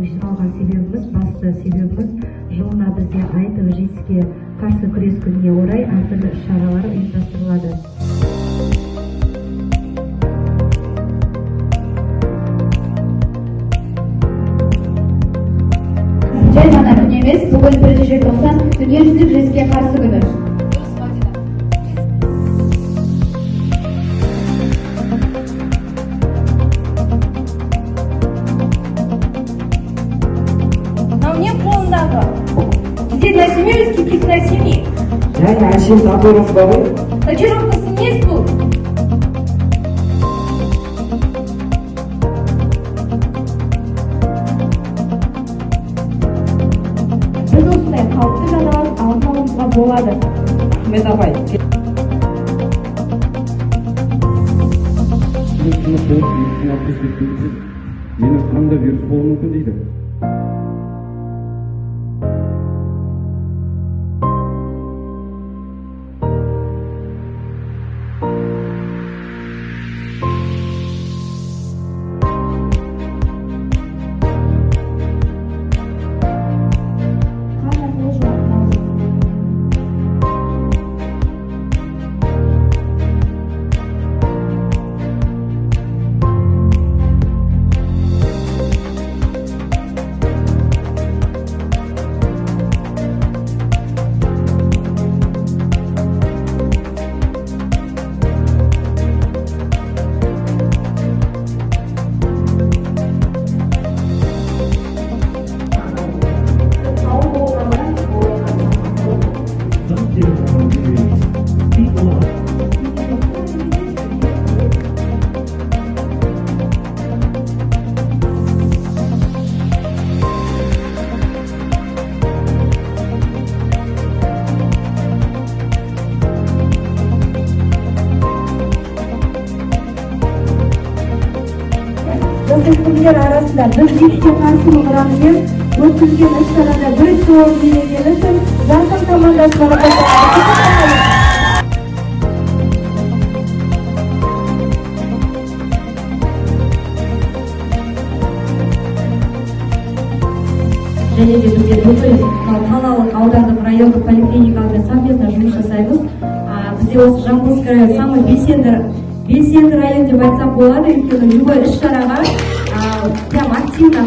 жиналған себебіміз, басты себебіміз жылына бізде AIDS ЖИСке қарсы күрес күніне орай әртүрлі іс-шаралар ұйымдастырылады. Жай ғана күн емес, бүгін 1 желтоқсан дүниежүзілік ЖИСке қарсы күні. На мне қолындағы сіздер носимелись каких носимей. Және әшейін татуировка ғой. Татуировкасы емес бұл. Біз осындай қауіпті жағдайлар алдын алуға болады. Ахмет апай. Менің қанымда вирус болуы мүмкін дейді. Жасөспірімдер арасында біз ЖИСке қарсы мұғыраммен өткізген іс-шарада бір жауап берген үшін жарқын командасы марапатталды. Және де біздер бүкіл қалалық, аудандық, райондық поликлиникалармен совместно жұмыс жасаймыз. Бізде осы Жамбылский самый белсенді район деп айтсақ болады, өйткені любой іс-шараға прям активно